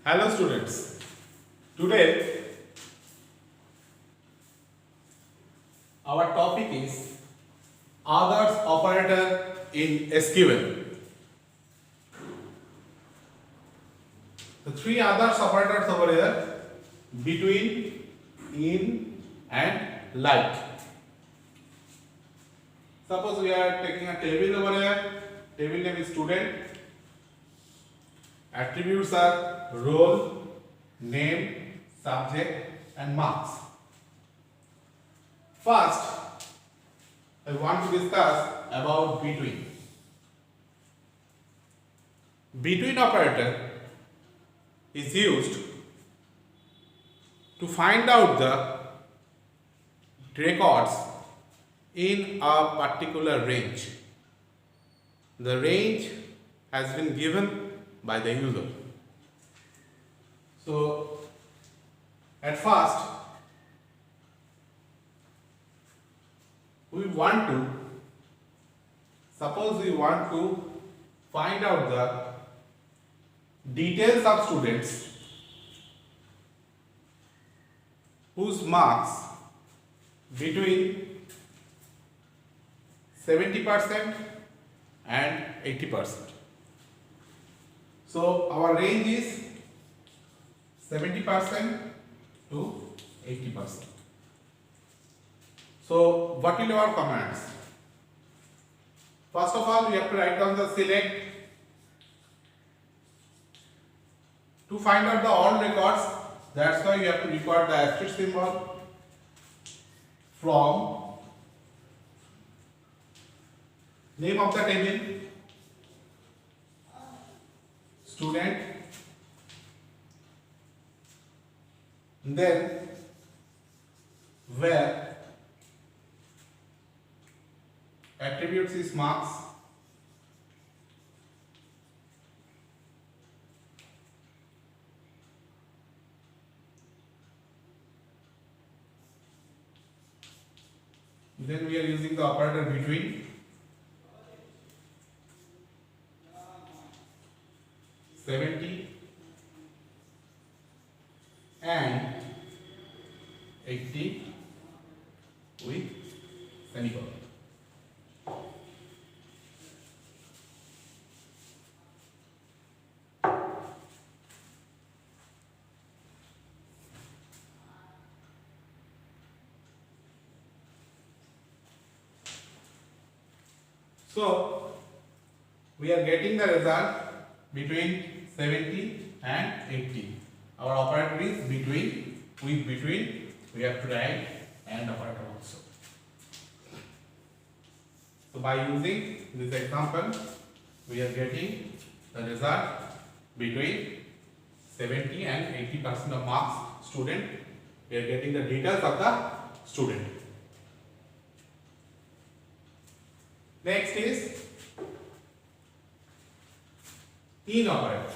Hello students. Today our topic is others operator in SQL. The three others operators over here: between, in and like. Suppose we are taking a table over here. Table name is student. Attributes are role, name, subject and marks. First, I want to discuss about between. Between operator is used to find out the records in a particular range. The range has been given by the user. So, at first, suppose we want to find out the details of students whose marks between 70% and 80%. So our range is 70% to 80%. So what will be our commands? First of all, we have to write down the select. To find out the all records, that's why you have to record the asterisk symbol from name of the table, student, then where attributes is marks, then we are using the operator between, 70 and 80 with semicolon. So we are getting the result between 70 and 80. Our operator is between. With between we have to write and operator also. So by using this example, we are getting the result between 70 and 80% of marks student. We are getting the details of the student. Next is in operator.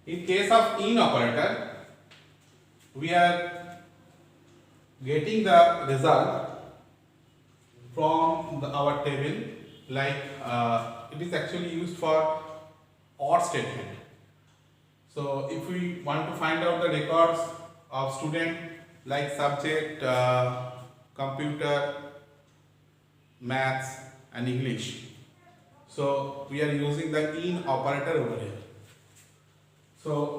In case of in operator, we are getting the result from our table, like it is actually used for OR statement. So if we want to find out the records of student like subject, computer, maths and English, so we are using the in operator over here. So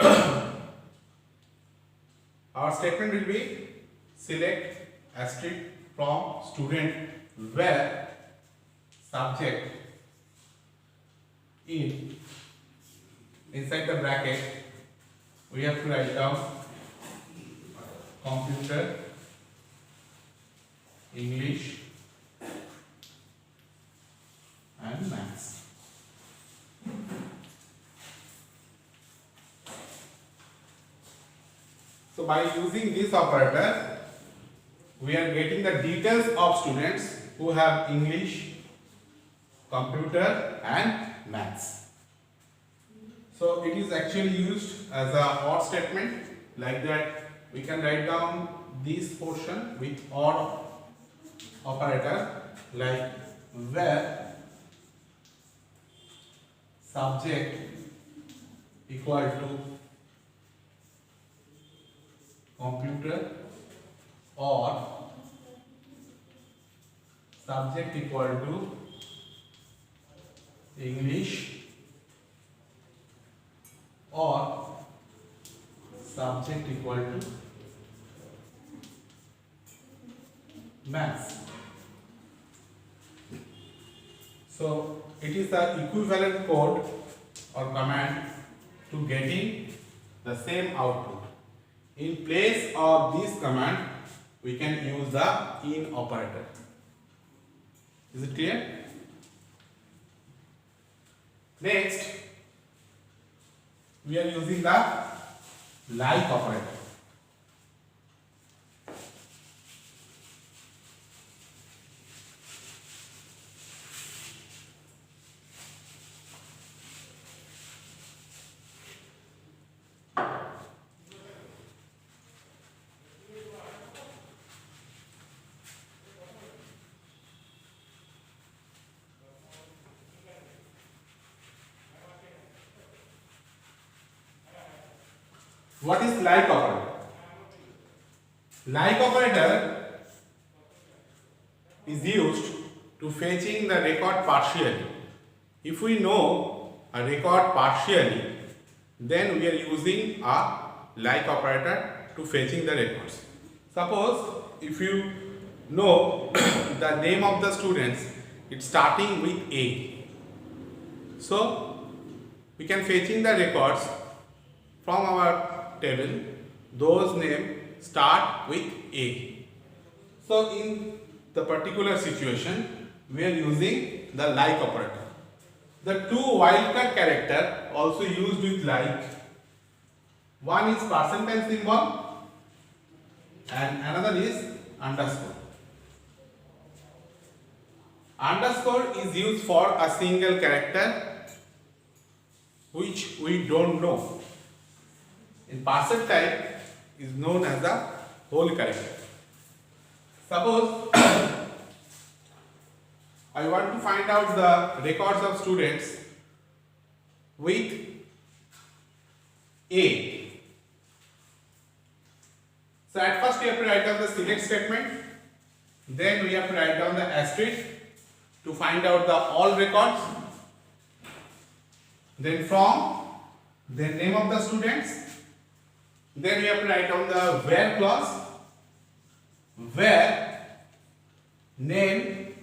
our statement will be select asterisk from student where subject in, inside the bracket we have to write down computer, English and maths. So by using this operator, we are getting the details of students who have English, computer and maths. So it is actually used as a OR statement. Like that, we can write down this portion with OR operator, like where subject equal to computer or subject equal to English or subject equal to maths. So it is the equivalent code or command to getting the same output. In place of this command, we can use the in operator. Is it clear? Next, we are using the like operator. What is like operator? Like operator is used to fetching the record partially. If we know a record partially, then we are using a like operator to fetching the records. Suppose if you know the name of the students, it's starting with A. So we can fetching the records from our table. Those names start with A. So in the particular situation, we are using the like operator. The two wildcard character also used with like. One is percentage symbol and another is underscore. Underscore is used for a single character which we don't know. In parser type is known as the whole character. Suppose I want to find out the records of students with A. So at first we have to write down the select statement, then we have to write down the asterisk to find out the all records, then from the name of the students, then we have to write down the where clause, where name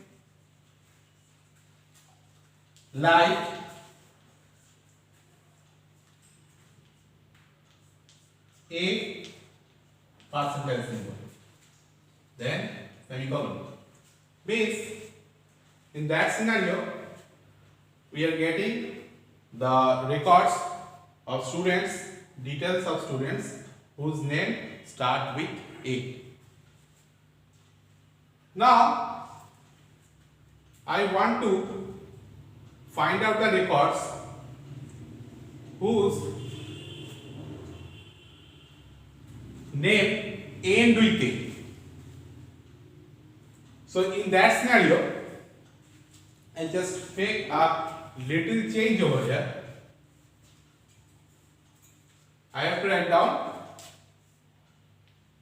like a percentage symbol, then semicolon. Means in that scenario we are getting the records of students, details of students whose name start with A. Now I want to find out the records whose name end with A. So in that scenario, I just make a little change over here. I have to write down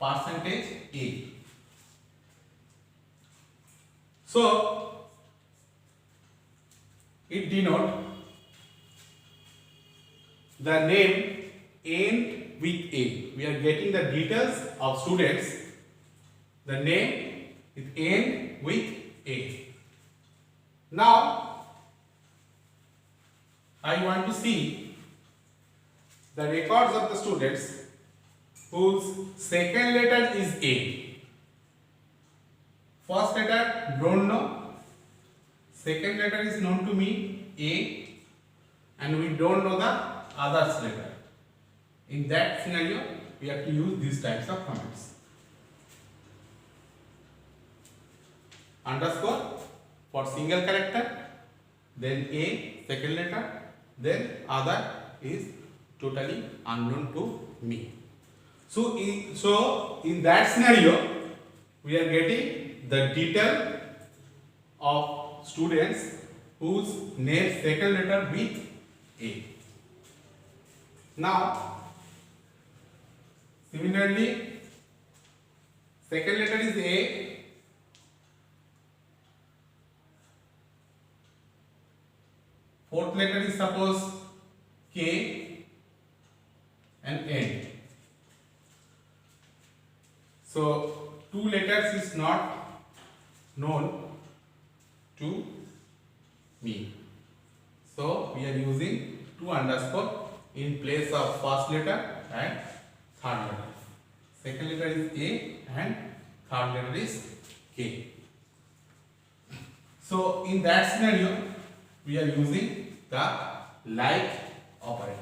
percentage A. So it denotes the name end with A. We are getting the details of students. The name is end with A. Now I want to see the records of the students whose second letter is A. First letter don't know, second letter is known to me A, and we don't know the others letter. In that scenario, we have to use these types of comments. Underscore for single character, then A, second letter, then other is totally unknown to me. So in that scenario, we are getting the detail of students whose name second letter with A. Now, similarly, second letter is A, fourth letter is suppose K and N. So, two letters is not known to me. So, we are using 2 underscore in place of first letter and third letter. Second letter is A and third letter is K. So, in that scenario, we are using the like operator.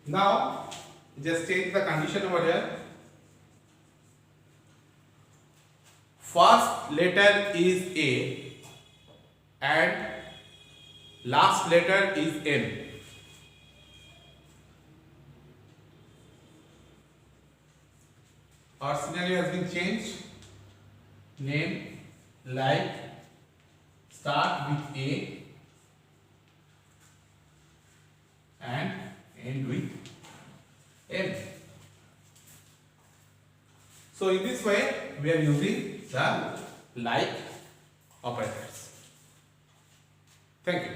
Now, just change the condition over here. First letter is A and last letter is N. Our scenario has been changed. Name like start with A and end with M. So in this way we are using the like operators. Thank you.